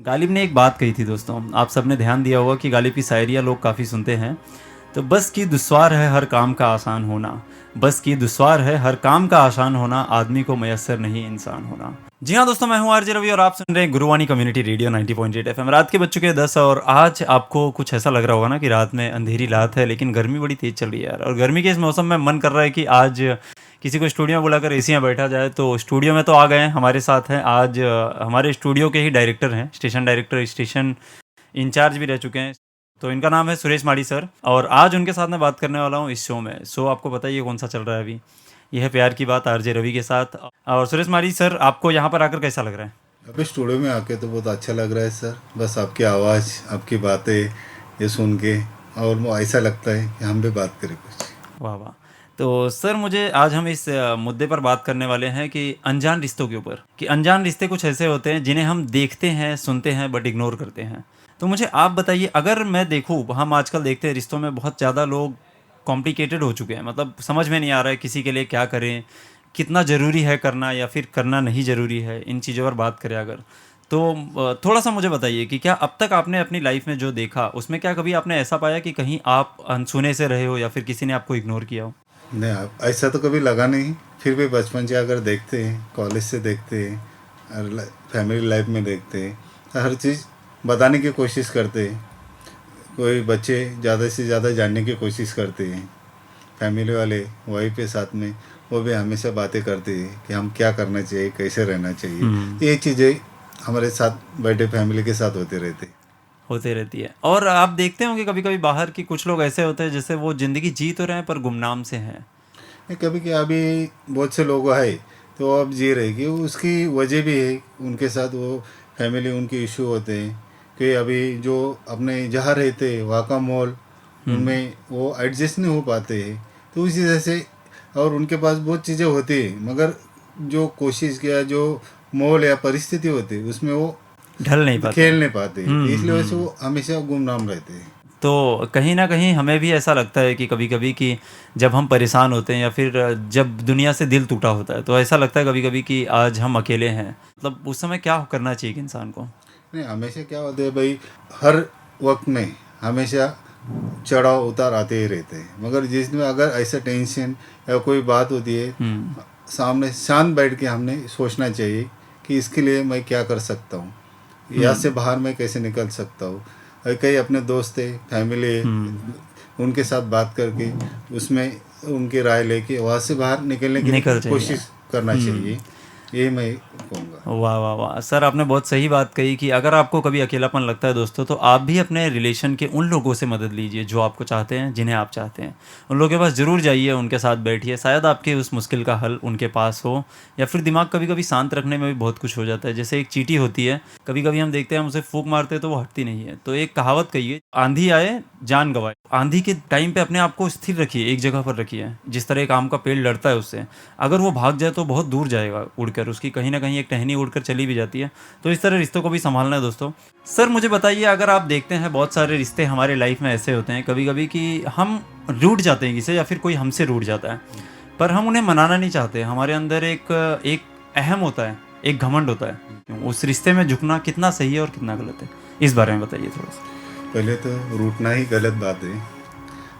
गालिब ने एक बात कही थी दोस्तों, आप सबने ध्यान दिया होगा कि गालिब की शायरियाँ लोग काफ़ी सुनते हैं। तो बस की दुश्वार है हर काम का आसान होना, बस की दुश्वार है हर काम का आसान होना, आदमी को मयस्सर नहीं इंसान होना। जी हाँ दोस्तों, मैं हूँ आरजे रवि और आप सुन रहे हैं गुरुवाणी कम्युनिटी रेडियो 90.8 एफएम। रात के बज चुके हैं 10 और आज आपको कुछ ऐसा लग रहा होगा ना कि रात में अंधेरी रात है, लेकिन गर्मी बड़ी तेज़ चल रही है यार। और गर्मी के इस मौसम में मन कर रहा है कि आज किसी को स्टूडियो में बुलाकर एसी में बैठा जाए। तो स्टूडियो में तो आ गए हैं, हमारे साथ हैं आज हमारे स्टूडियो के ही डायरेक्टर हैं, स्टेशन डायरेक्टर, स्टेशन इंचार्ज भी रह चुके हैं। तो इनका नाम है सुरेश माड़ी सर और आज उनके साथ मैं बात करने वाला हूँ इस शो में। शो आपको पता ही है कौन सा चल रहा है अभी, यह है प्यार की बात आरजे रवि के साथ। और सुरेश माड़ी सर, आपको यहाँ पर आकर कैसा लग रहा है? अभी स्टूडियो में आके तो बहुत अच्छा लग रहा है सर। बस आपकी आवाज़, आपकी बातें ये सुन के और वो ऐसा लगता है कि हम भी बात करें कुछ। वाह वाह। तो सर मुझे आज हम इस मुद्दे पर बात करने वाले हैं कि अनजान रिश्तों के ऊपर, कि अनजान रिश्ते कुछ ऐसे होते हैं जिन्हें हम देखते हैं, सुनते हैं, बट इग्नोर करते हैं। तो मुझे आप बताइए, अगर मैं देखूँ, हम आजकल देखते हैं रिश्तों में बहुत ज़्यादा लोग कॉम्प्लिकेटेड हो चुके हैं, मतलब समझ में नहीं आ रहा है किसी के लिए क्या करें, कितना ज़रूरी है करना या फिर करना नहीं ज़रूरी है, इन चीज़ों पर बात करें अगर। तो थोड़ा सा मुझे बताइए कि क्या अब तक आपने अपनी लाइफ में जो देखा उसमें क्या कभी आपने ऐसा पाया कि कहीं आप अनसुने से रहे हो या फिर किसी ने आपको इग्नोर किया हो? नहीं, ऐसा तो कभी लगा नहीं। फिर भी बचपन से अगर देखते हैं, कॉलेज से देखते हैं और फैमिली लाइफ में देखते हैं, तो हर चीज़ बताने की कोशिश करते हैं। कोई बच्चे ज़्यादा से ज़्यादा जानने की कोशिश करते हैं। फैमिली वाले वहीं पे साथ में वो भी हमेशा बातें करते हैं कि हम क्या करना चाहिए, कैसे रहना चाहिए। तो ये चीज़ें हमारे साथ बैठे फैमिली के साथ होते रहते हैं। होते रहती है। और आप देखते होंगे कभी कभी बाहर की कुछ लोग ऐसे होते हैं जैसे वो ज़िंदगी जी तो रहे हैं पर गुमनाम से हैं। नहीं, कभी क्या अभी बहुत से लोग है तो अब जी रहे कि उसकी वजह भी है उनके साथ। वो फैमिली उनके इशू होते हैं कि अभी जो अपने जहाँ रहते हैं वहाँ का माहौल उनमें वो एडजस्ट नहीं हो पाते हैं। तो इसी वजह से और उनके पास बहुत चीज़ें होती हैं, मगर जो कोशिश किया जो माहौल या परिस्थिति होती है उसमें वो ढल नहीं पाते खेल हैं। नहीं पाते। इसलिए वजह से वो हमेशा गुमनाम रहते हैं। तो कहीं ना कहीं हमें भी ऐसा लगता है कि कभी कभी कि जब हम परेशान होते हैं या फिर जब दुनिया से दिल टूटा होता है तो ऐसा लगता है कभी कभी कि आज हम अकेले हैं। मतलब उस समय क्या करना चाहिए कि इंसान को? नहीं, हमेशा क्या होता है भाई, हर वक्त में हमेशा चढ़ाव उतार आते ही रहते हैं। मगर जिसमें अगर ऐसा टेंशन या कोई बात होती है, सामने शांत बैठ के हमने सोचना चाहिए कि इसके लिए मैं क्या कर सकता हूँ, यहाँ से बाहर मैं कैसे निकल सकता हूँ। और कई अपने दोस्त है, फैमिली है, उनके साथ बात करके उसमें उनकी राय लेके वहाँ से बाहर निकलने की निकल जाइए। कोशिश करना चाहिए। यही मैं कहूँगा। वाह वाह वाह सर, आपने बहुत सही बात कही कि अगर आपको कभी अकेलापन लगता है दोस्तों, तो आप भी अपने रिलेशन के उन लोगों से मदद लीजिए जो आपको चाहते हैं, जिन्हें आप चाहते हैं। उन लोगों के पास ज़रूर जाइए, उनके साथ बैठिए, शायद आपके उस मुश्किल का हल उनके पास हो। या फिर दिमाग कभी कभी शांत रखने में भी बहुत कुछ हो जाता है। जैसे एक चींटी होती है, कभी कभी हम देखते हैं हम उसे फूंक मारते हैं तो वो हटती नहीं है। तो एक कहावत कही है, आंधी आए जान गवाए। आंधी के टाइम पे अपने आप को स्थिर रखिए, एक जगह पर रखिए। जिस तरह एक आम का पेड़ लड़ता है उससे, अगर वो भाग जाए तो बहुत दूर जाएगा उड़कर, उसकी कहीं ना कहीं एक टहनी उड़कर चली भी जाती है। तो इस तरह रिश्तों को भी संभालना है दोस्तों। सर मुझे बताइए, अगर आप देखते हैं बहुत सारे रिश्ते हमारे लाइफ में ऐसे होते हैं कभी कभी कि हम रूठ जाते हैं किसी, या फिर कोई हमसे रूठ जाता है, पर हम उन्हें मनाना नहीं चाहते। हमारे अंदर एक एक अहम होता है, एक घमंड होता है। उस रिश्ते में झुकना कितना सही है और कितना गलत है, इस बारे में बताइए थोड़ा सा। पहले तो रूठना ही गलत बात है,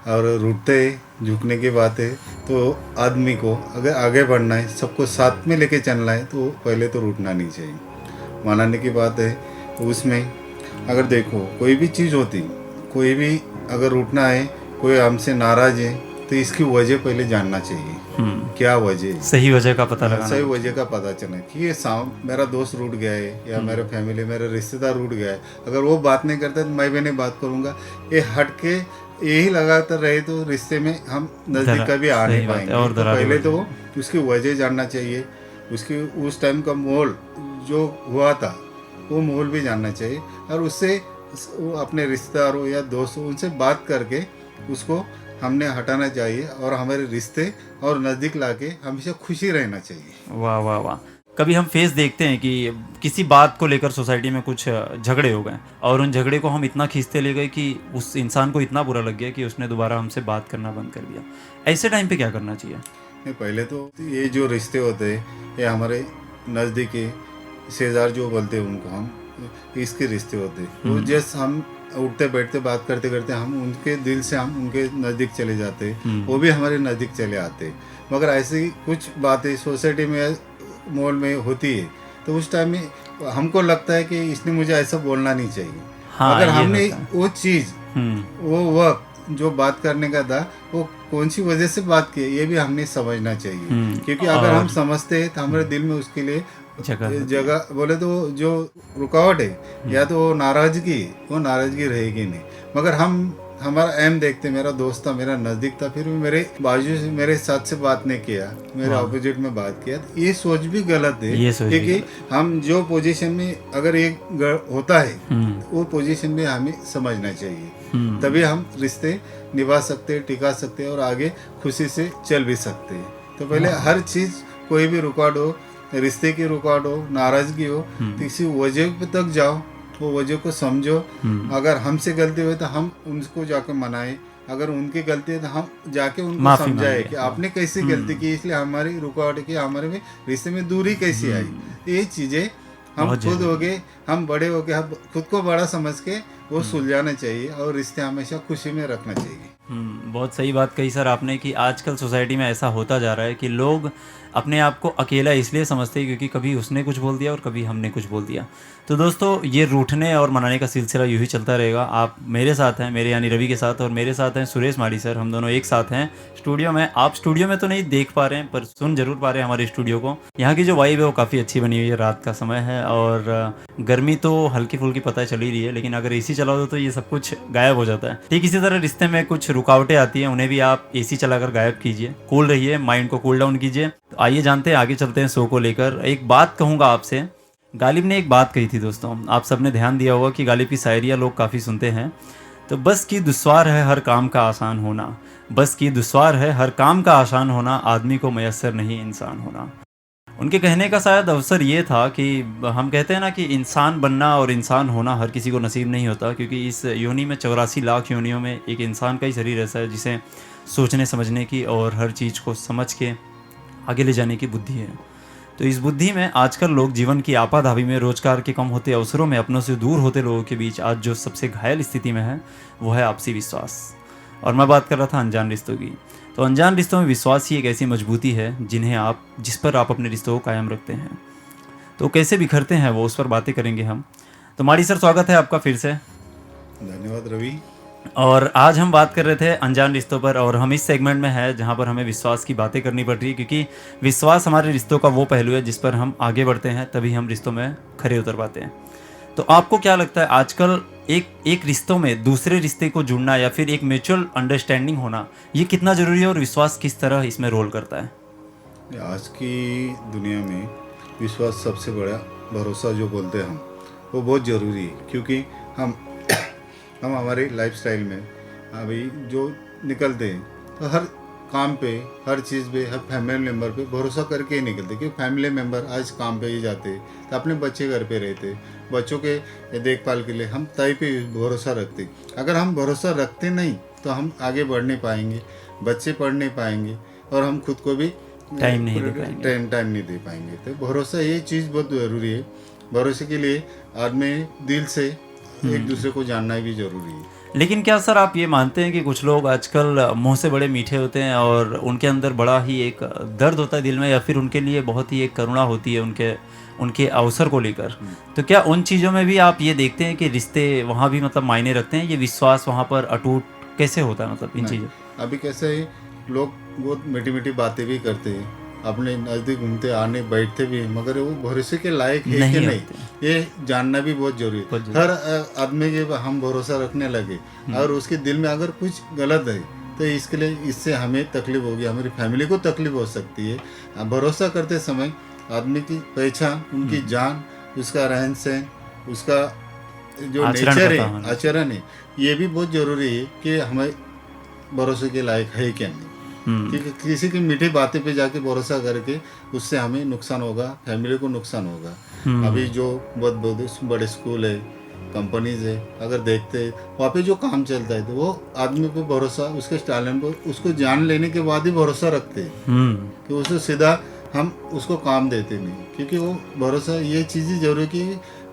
और रूठते झुकने की बात है। तो आदमी को अगर आगे बढ़ना है, सबको साथ में लेके चलना है, तो पहले तो रूठना नहीं चाहिए। मनाने की बात है तो उसमें अगर देखो कोई भी चीज़ होती, कोई भी अगर रूठना है, कोई हमसे नाराज़ है, तो इसकी वजह पहले जानना चाहिए। क्या वजह है, सही वजह का पता लगाना। सही वजह का पता चले कि ये मेरा दोस्त रूठ गया है या मेरे फैमिली, मेरा रिश्तेदार रूठ गया है। अगर वो बात नहीं करता तो मैं भी नहीं बात करूँगा। ये हट के यही लगातार रहे तो रिश्ते में हम नज़दीक कभी आ नहीं पाएंगे। और तो पहले तो उसकी वजह जानना चाहिए, उसकी उस टाइम का माहौल जो हुआ था वो माहौल भी जानना चाहिए, और उससे अपने रिश्तेदारों या दोस्तों उनसे बात करके उसको हमने हटाना चाहिए, और हमारे रिश्ते और नज़दीक लाके हमेशा खुशी रहना चाहिए। वाह वाह वाह। कभी हम फेस देखते हैं कि किसी बात को लेकर सोसाइटी में कुछ झगड़े हो गए और उन झगड़े को हम इतना खींचते ले गए कि उस इंसान को इतना बुरा लग गया कि उसने दोबारा हमसे बात करना बंद कर दिया। ऐसे टाइम पे क्या करना चाहिए? नहीं, पहले तो ये जो रिश्ते होते हैं ये हमारे नज़दीकी शेजार जो बोलते हैं उनको हम इसके रिश्ते होते वो जैसे हम उठते बैठते बात करते करते हम उनके दिल से हम उनके नज़दीक चले जाते, वो भी हमारे नज़दीक चले आते। मगर ऐसी कुछ बातें सोसाइटी में मॉल में होती है तो उस टाइम में हमको लगता है कि इसने मुझे ऐसा बोलना नहीं चाहिए। हाँ, अगर ये हमने होता है। वो चीज़ वो वक्त जो बात करने का था वो कौन सी वजह से बात की ये भी हमने समझना चाहिए, क्योंकि अगर हम समझते हैं तो हमारे दिल में उसके लिए जगह बोले तो जो रुकावट है या तो वो नाराजगी रहेगी नहीं। मगर हम हमारा एम देखते, मेरा दोस्त था, मेरा नज़दीक था, फिर भी मेरे बाजू से मेरे साथ से बात नहीं किया, मेरे ऑपोजिट में बात किया, तो ये सोच भी गलत है। क्योंकि हम जो पोजीशन में अगर एक होता है वो पोजीशन में हमें समझना चाहिए, तभी हम रिश्ते निभा सकते हैं, टिका सकते हैं और आगे खुशी से चल भी सकते हैं। तो पहले हर चीज़ कोई भी रुकावट हो, रिश्ते की रुकावट हो, नाराज़गी हो, किसी वजह पे तक जाओ, वो वजह को समझो। अगर हमसे गलती हुई तो हम उनको जाकर मनाएं, अगर उनकी गलती है तो हम जाके उनको समझाएं कि आपने कैसे गलती की, इसलिए हमारी रुकावट की, हमारे में रिश्ते में दूरी कैसी आई। ये चीज़ें हम खुद हो गए, हम बड़े हो गए, हम खुद को बड़ा समझ के वो सुलझाना चाहिए और रिश्ते हमेशा खुशी में रखना चाहिए। बहुत सही बात कही सर आपने कि आजकल सोसाइटी में ऐसा होता जा रहा है कि लोग अपने आप को अकेला इसलिए समझते हैं क्योंकि कभी उसने कुछ बोल दिया और कभी हमने कुछ बोल दिया। तो दोस्तों ये रूठने और मनाने का सिलसिला यूँ ही चलता रहेगा। आप मेरे साथ हैं, मेरे यानी रवि के साथ, और मेरे साथ हैं सुरेश माड़ी सर। हम दोनों एक साथ हैं स्टूडियो में। आप स्टूडियो में तो नहीं देख पा रहे हैं पर सुन जरूर पा रहे हैं हमारे स्टूडियो को। यहाँ की जो वाइब है वो काफ़ी अच्छी बनी हुई है, रात का समय है और गर्मी तो हल्की फुल्की पता चल ही रही है, लेकिन अगर एसी चलाओ तो ये सब कुछ गायब हो जाता है। ठीक इसी तरह रिश्ते में कुछ रुकावटें आती हैं, उन्हें भी आप एसी चलाकर गायब कीजिए, कूल रहिए, माइंड को कूल डाउन कीजिए। तो आइए जानते हैं, आगे चलते हैं शो को लेकर। एक बात कहूँगा आपसे, गालिब ने एक बात कही थी दोस्तों, आप सबने ध्यान दिया होगा कि गालिब की शायरियाँ लोग काफ़ी सुनते हैं। तो बस की दुश्वार है हर काम का आसान होना, बस की दुश्वार है हर काम का आसान होना, आदमी को मैसर नहीं इंसान होना। उनके कहने का शायद अवसर ये था कि हम कहते हैं ना कि इंसान बनना और इंसान होना हर किसी को नसीब नहीं होता, क्योंकि इस योनि में 84 लाख योनियों में एक इंसान का ही शरीर ऐसा है जिसे सोचने समझने की और हर चीज़ को समझ के आगे ले जाने की बुद्धि है। तो इस बुद्धि में आजकल लोग जीवन की आपाधापी में, रोजगार के कम होते अवसरों में, अपनों से दूर होते लोगों के बीच आज जो सबसे घायल स्थिति में है वो है आपसी विश्वास। और मैं बात कर रहा था अनजान रिश्तों की। तो अनजान रिश्तों में विश्वास ही एक ऐसी मजबूती है जिस पर आप अपने रिश्तों को कायम रखते हैं। तो कैसे बिखरते हैं वो, उस पर बातें करेंगे हम। तो माड़ी सर, स्वागत है आपका फिर से। धन्यवाद रवि। और आज हम बात कर रहे थे अनजान रिश्तों पर, और हम इस सेगमेंट में है जहाँ पर हमें विश्वास की बातें करनी पड़ रही है, क्योंकि विश्वास हमारे रिश्तों का वो पहलू है जिस पर हम आगे बढ़ते हैं, तभी हम रिश्तों में खरे उतर पाते हैं। तो आपको क्या लगता है आजकल एक रिश्तों में दूसरे रिश्ते को जुड़ना या फिर एक म्यूचुअल अंडरस्टैंडिंग होना, ये कितना ज़रूरी है और विश्वास किस तरह इसमें रोल करता है? आज की दुनिया में विश्वास सबसे बड़ा भरोसा जो बोलते हैं हम, वो बहुत ज़रूरी है। क्योंकि हम हमारे लाइफस्टाइल में अभी जो निकलते हैं तो हर काम पे, हर चीज़ पे, हर फैमिली मेम्बर पे भरोसा करके ही निकलते। क्योंकि फैमिली मेम्बर आज काम पे ही जाते तो अपने बच्चे घर पे रहते, बच्चों के देखभाल के लिए हम तय पे भरोसा रखते। अगर हम भरोसा रखते नहीं तो हम आगे बढ़ नहीं पाएंगे, बच्चे पढ़ नहीं पाएंगे और हम खुद को भी टाइम नहीं दे पाएंगे। तो भरोसा ये चीज़ बहुत ज़रूरी है। भरोसे के लिए आदमी दिल से एक दूसरे को जानना भी ज़रूरी है। लेकिन क्या सर आप ये मानते हैं कि कुछ लोग आजकल मुंह से बड़े मीठे होते हैं और उनके अंदर बड़ा ही एक दर्द होता है दिल में, या फिर उनके लिए बहुत ही एक करुणा होती है उनके अवसर को लेकर? तो क्या उन चीज़ों में भी आप ये देखते हैं कि रिश्ते वहाँ भी मतलब मायने रखते हैं? ये विश्वास वहाँ पर अटूट कैसे होता है, मतलब इन चीज़ों? अभी कैसे है, लोग बहुत मीठी मीठी बातें भी करते हैं, अपने नज़दीक घूमते आने बैठते भी, मगर वो भरोसे के लायक है कि नहीं, ये जानना भी बहुत जरूरी है। हर आदमी के हम भरोसा रखने लगे और उसके दिल में अगर कुछ गलत है तो इसके लिए इससे हमें तकलीफ होगी, हमारी फैमिली को तकलीफ हो सकती है। भरोसा करते समय आदमी की पहचान, उनकी जान, उसका रहन सहन, उसका जो नेचर है, आचरण है, ये भी बहुत ज़रूरी है कि हमें भरोसे के लायक है क्या नहीं। क्योंकि किसी की मीठी बातें पे जाके भरोसा करके उससे हमें नुकसान होगा, फैमिली को नुकसान होगा। अभी जो बहुत बड़े स्कूल है, कंपनीज है, अगर देखते हैं वहाँ पे जो काम चलता है तो वो आदमी पे भरोसा, उसके टैलेंट पर, उसको जान लेने के बाद ही भरोसा रखते हैं कि उसे सीधा हम उसको काम देते नहीं। क्योंकि वो भरोसा ये चीज़ ही जरूरी कि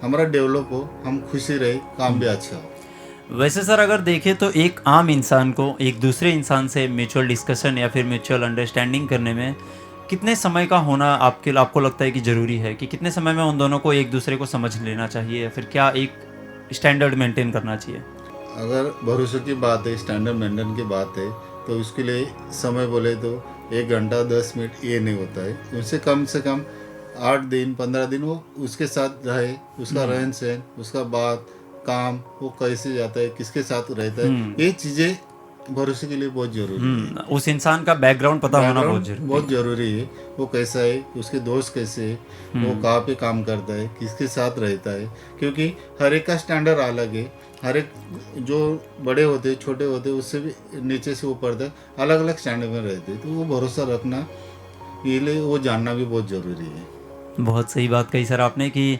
हमारा डेवलप हो, हम खुशी रहे, काम भी अच्छा हो। वैसे सर अगर देखें तो एक आम इंसान को एक दूसरे इंसान से म्यूचुअल डिस्कशन या फिर म्यूचुअल अंडरस्टैंडिंग करने में कितने समय का होना आपको लगता है कि ज़रूरी है, कि कितने समय में उन दोनों को एक दूसरे को समझ लेना चाहिए या फिर क्या एक स्टैंडर्ड मेंटेन करना चाहिए? अगर भरोसे की बात है, स्टैंडर्ड मेंटेन की बात है, तो उसके लिए समय बोले तो 1 घंटा 10 मिनट ये नहीं होता है। उससे कम 8 दिन 15 दिन वो उसके साथ रहे, उसका रहन सहन, उसका बात, काम, वो कैसे जाता है, किसके साथ रहता है, ये चीज़ें भरोसे के लिए बहुत जरूरी है। उस इंसान का बैकग्राउंड पता होना बहुत बैकग्राउंड जरूरी बहुत जरूरी है। वो कैसा है, उसके दोस्त कैसे है, वो कहाँ पे काम करता है, किसके साथ रहता है, क्योंकि हर एक का स्टैंडर्ड अलग है। हर एक जो बड़े होते छोटे होते उससे भी नीचे से ऊपर तक अलग अलग स्टैंडर्ड में रहते, तो वो भरोसा रखना, ये लिए वो जानना भी बहुत ज़रूरी है। बहुत सही बात कही सर आपने कि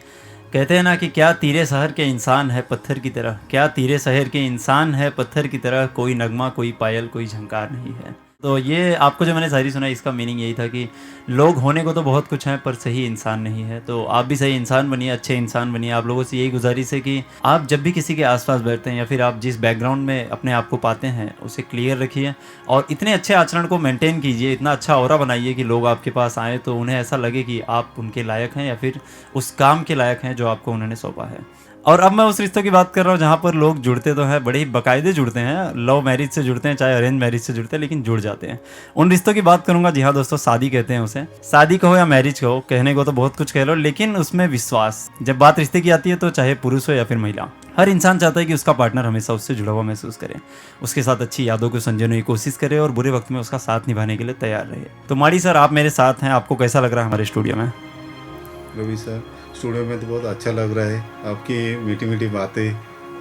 कहते हैं ना कि क्या तीरे शहर के इंसान है पत्थर की तरह, क्या तीरे शहर के इंसान है पत्थर की तरह, कोई नगमा कोई पायल कोई झंकार नहीं है। तो ये आपको जो मैंने शायरी सुनाई इसका मीनिंग यही था कि लोग होने को तो बहुत कुछ हैं पर सही इंसान नहीं है। तो आप भी सही इंसान बनिए, अच्छे इंसान बनिए। आप लोगों से यही गुजारिश है कि आप जब भी किसी के आसपास बैठते हैं या फिर आप जिस बैकग्राउंड में अपने आप को पाते हैं उसे क्लियर रखिए और इतने अच्छे आचरण को मेंटेन कीजिए, इतना अच्छा ऑरा बनाइए कि लोग आपके पास आएँ तो उन्हें ऐसा लगे कि आप उनके लायक हैं या फिर उस काम के लायक हैं जो आपको उन्होंने सौंपा है। और अब मैं उस रिश्तों की बात कर रहा हूँ जहाँ पर लोग जुड़ते तो हैं, बड़े ही बाकायदे जुड़ते हैं, लव मैरिज से जुड़ते हैं चाहे अरेंज मैरिज से जुड़ते हैं, लेकिन जुड़ जाते हैं। उन रिश्तों की बात करूंगा, जी हाँ दोस्तों, शादी कहते हैं उसे। शादी कहो या मैरिज कहो, कहने को तो बहुत कुछ कह लो, लेकिन उसमें विश्वास, जब बात रिश्ते की आती है तो चाहे पुरुष हो या फिर महिला, हर इंसान चाहता है कि उसका पार्टनर हमेशा उससे जुड़ा हुआ महसूस करे, उसके साथ अच्छी यादों को संजोने की कोशिश करे और बुरे वक्त में उसका साथ निभाने के लिए तैयार रहे। तो माड़ी सर, आप मेरे साथ हैं, आपको कैसा लग रहा है हमारे स्टूडियो में? रवि सर, स्टूडियो में तो बहुत अच्छा लग रहा है। आपकी मीठी मीठी बातें,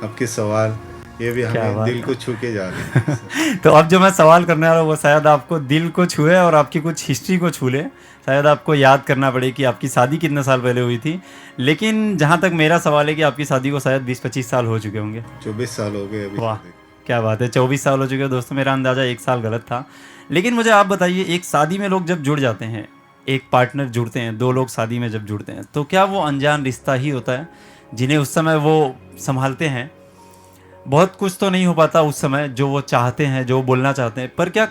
आपके सवाल, ये भी हमें दिल को छू के जा रहे हैं। तो अब जो मैं सवाल करने वाला हूँ वो शायद आपको दिल को छुए और आपकी कुछ हिस्ट्री को छू ले। शायद आपको याद करना पड़े कि आपकी शादी कितने साल पहले हुई थी, लेकिन जहाँ तक मेरा सवाल है कि आपकी शादी को शायद 20-25 साल हो चुके होंगे। 24 साल हो गए अभी। वाह, क्या बात है, 24 साल हो चुके हैं दोस्तों। मेरा अंदाज़ा 1 साल गलत था। लेकिन मुझे आप बताइए, एक शादी में लोग जब जुड़ जाते हैं, एक पार्टनर जुड़ते हैं, 2 लोग शादी में जब जुड़ते हैं, तो क्या वो अनजान रिश्ता ही होता है जिन्हें उस समय वो संभालते हैं? बहुत कुछ तो नहीं हो पाता उस समय जो वो चाहते हैं, जो वो बोलना चाहते हैं, पर क्या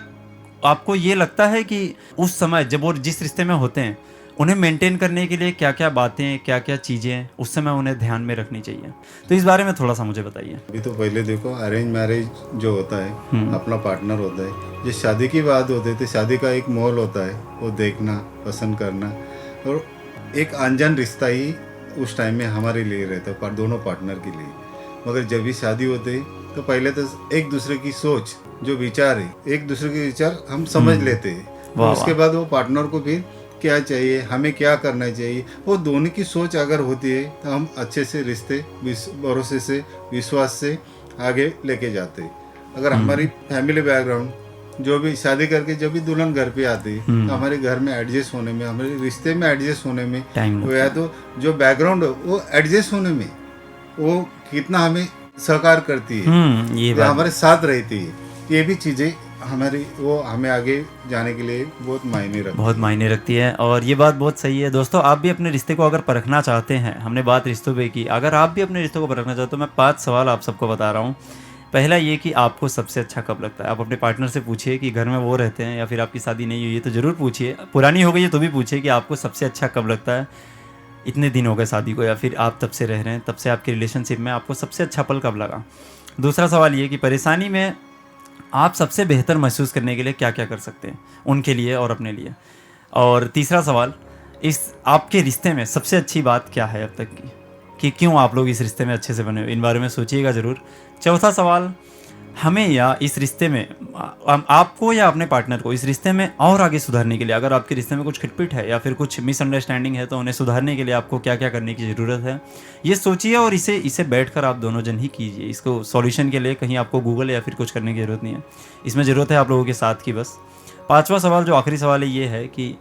आपको ये लगता है कि उस समय जब वो जिस रिश्ते में होते हैं उन्हें मेंटेन करने के लिए क्या क्या बातें, क्या क्या चीज़ें उस समय उन्हें ध्यान में रखनी चाहिए? तो इस बारे में थोड़ा सा मुझे बताइए। अभी तो पहले देखो, अरेंज मैरिज जो होता है, अपना पार्टनर होता है। जो शादी की बात होती है तो शादी का एक मोल होता है, वो देखना, पसंद करना, और एक अनजान रिश्ता ही उस टाइम में हमारे लिए रहता है, दोनों पार्टनर के लिए। मगर जब भी शादी होती है तो पहले तो एक दूसरे की सोच, जो विचार है, एक दूसरे के विचार हम समझ लेते हैं। तो उसके बाद वो पार्टनर को फिर क्या चाहिए, हमें क्या करना चाहिए, वो दोनों की सोच अगर होती है तो हम अच्छे से रिश्ते भरोसे से, विश्वास से आगे लेके जाते हैं। अगर हमारी फैमिली बैकग्राउंड, जो भी शादी करके जब भी दुल्हन घर पे आती है तो हमारे घर में एडजस्ट होने में, हमारे रिश्ते में एडजस्ट होने में, या तो जो बैकग्राउंड हो वो एडजस्ट होने में वो कितना हमें सहकार करती है, ये हमारे साथ रहती है, ये भी चीज़ें हमारी वो हमें आगे जाने के लिए बहुत मायने रखती है। और ये बात बहुत सही है दोस्तों। आप भी अपने रिश्ते को अगर परखना चाहते हैं, हमने बात रिश्तों पे की, अगर आप भी अपने रिश्तों को परखना चाहते हो तो मैं 5 सवाल आप सबको बता रहा हूँ। पहला ये कि आपको सबसे अच्छा कब लगता है। आप अपने पार्टनर से पूछिए कि घर में वो रहते हैं या फिर आपकी शादी नहीं हुई है तो ज़रूर पूछिए, पुरानी हो गई है तो भी पूछिए कि आपको सबसे अच्छा कब लगता है। इतने दिन हो गए शादी को या फिर आप तब से रह रहे हैं, तब से आपके रिलेशनशिप में आपको सबसे अच्छा पल कब लगा। दूसरा सवाल ये कि परेशानी में आप सबसे बेहतर महसूस करने के लिए क्या क्या कर सकते हैं उनके लिए और अपने लिए। और तीसरा सवाल, इस आपके रिश्ते में सबसे अच्छी बात क्या है अब तक की, कि क्यों आप लोग इस रिश्ते में अच्छे से बने हो, इन बारे में सोचिएगा ज़रूर। चौथा सवाल, हमें या इस रिश्ते में आपको या अपने पार्टनर को इस रिश्ते में और आगे सुधारने के लिए, अगर आपके रिश्ते में कुछ खिटपिट है या फिर कुछ मिसअंडरस्टैंडिंग है तो उन्हें सुधारने के लिए आपको क्या क्या करने की ज़रूरत है, ये सोचिए और इसे बैठकर आप दोनों जन ही कीजिए। इसको सॉल्यूशन के लिए कहीं आपको गूगल या फिर कुछ करने की ज़रूरत नहीं है, इसमें ज़रूरत है आप लोगों के साथ की बस। 5वां सवाल जो आखिरी सवाल है ये है कि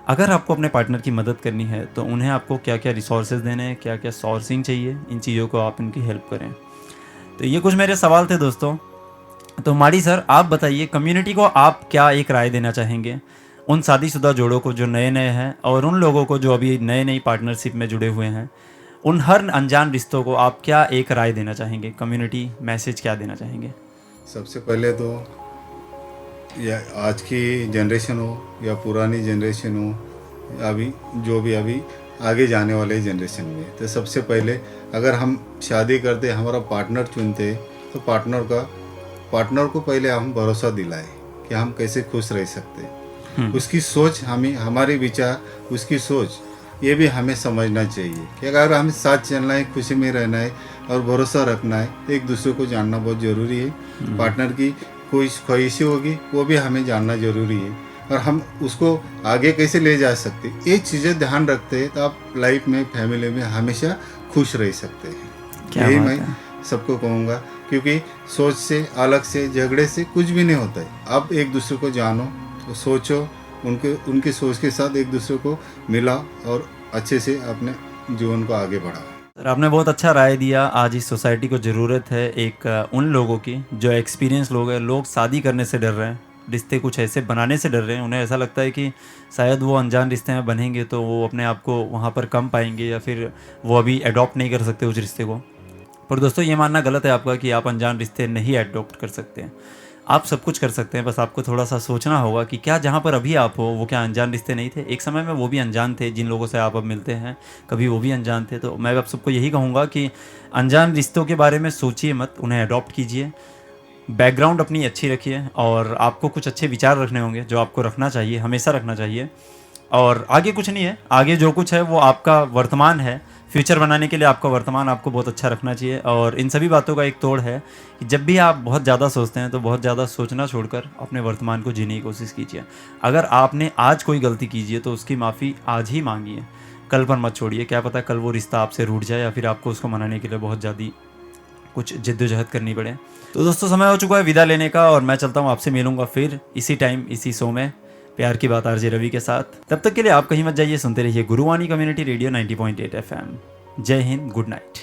अगर आपको अपने पार्टनर की मदद करनी है तो उन्हें आपको क्या क्या रिसोर्सेज देने हैं, क्या क्या सोर्सिंग चाहिए, इन चीज़ों को आप इनकी हेल्प करें। तो ये कुछ मेरे सवाल थे दोस्तों। तो माड़ी सर, आप बताइए कम्युनिटी को आप क्या एक राय देना चाहेंगे उन शादीशुदा जोड़ों को जो नए नए हैं और उन लोगों को जो अभी नए नई पार्टनरशिप में जुड़े हुए हैं, उन हर अनजान रिश्तों को आप क्या एक राय देना चाहेंगे, कम्युनिटी मैसेज क्या देना चाहेंगे? सबसे पहले तो या आज की जनरेशन हो या पुरानी जनरेशन हो, अभी जो भी अभी आगे जाने वाले जनरेशन में, तो सबसे पहले अगर हम शादी करते, हमारा पार्टनर चुनते, तो पार्टनर को पहले हम भरोसा दिलाए कि हम कैसे खुश रह सकते। उसकी सोच, हमारे विचार, उसकी सोच ये भी हमें समझना चाहिए कि अगर हमें साथ चलना है, खुशी में रहना है और भरोसा रखना है, एक दूसरे को जानना बहुत ज़रूरी है। पार्टनर की कोई ख्वाहिशें होगी वो भी हमें जानना ज़रूरी है, और हम उसको आगे कैसे ले जा सकते, ये चीज़ें ध्यान रखते हैं, तो आप लाइफ में, फैमिली में हमेशा खुश रह सकते हैं। यही मैं सबको कहूँगा, क्योंकि सोच से, अलग से, झगड़े से कुछ भी नहीं होता है। आप एक दूसरे को जानो, तो सोचो, उनकी सोच के साथ एक दूसरे को मिला और अच्छे से अपने जीवन को आगे बढ़ाओ। सर, आपने बहुत अच्छा राय दिया। आज इस सोसाइटी को ज़रूरत है उन लोगों की जो एक्सपीरियंस लोग हैं। लोग शादी करने से डर रहे हैं, रिश्ते कुछ ऐसे बनाने से डर रहे हैं। उन्हें ऐसा लगता है कि शायद वो अनजान रिश्ते में बनेंगे तो वो अपने आप को वहाँ पर कम पाएंगे, या फिर वो अभी अडॉप्ट नहीं कर सकते उस रिश्ते को। पर दोस्तों, ये मानना गलत है आपका कि आप अनजान रिश्ते नहीं अडॉप्ट कर सकते हैं। आप सब कुछ कर सकते हैं, बस आपको थोड़ा सा सोचना होगा कि क्या जहाँ पर अभी आप हो वो क्या अनजान रिश्ते नहीं थे? एक समय में वो भी अनजान थे, जिन लोगों से आप अब मिलते हैं, कभी वो भी अनजान थे। तो मैं आप सबको यही कहूँगा कि अनजान रिश्तों के बारे में सोचिए मत, उन्हें अडॉप्ट कीजिए। बैकग्राउंड अपनी अच्छी रखिए, और आपको कुछ अच्छे विचार रखने होंगे जो आपको रखना चाहिए, हमेशा रखना चाहिए। और आगे कुछ नहीं है, आगे जो कुछ है वो आपका वर्तमान है। फ्यूचर बनाने के लिए आपका वर्तमान आपको बहुत अच्छा रखना चाहिए। और इन सभी बातों का एक तोड़ है कि जब भी आप बहुत ज़्यादा सोचते हैं तो बहुत ज़्यादा सोचना छोड़कर अपने वर्तमान को जीने की कोशिश कीजिए। अगर आपने आज कोई गलती कीजिए तो उसकी माफ़ी आज ही मांगिए, कल पर मत छोड़िए। क्या पता कल वो रिश्ता आपसे रूठ जाए, या फिर आपको उसको मनाने के लिए बहुत ज़्यादा कुछ जिद्दोजहद करनी पड़े। तो दोस्तों, समय हो चुका है विदा लेने का, और मैं चलता हूँ। आपसे मिलूंगा फिर इसी टाइम, इसी शो में, प्यार की बात आरजे रवि के साथ। तब तक के लिए आप कहीं मत जाइए, सुनते रहिए गुरुवाणी कम्युनिटी रेडियो 90.8 FM। जय हिंद, गुड नाइट।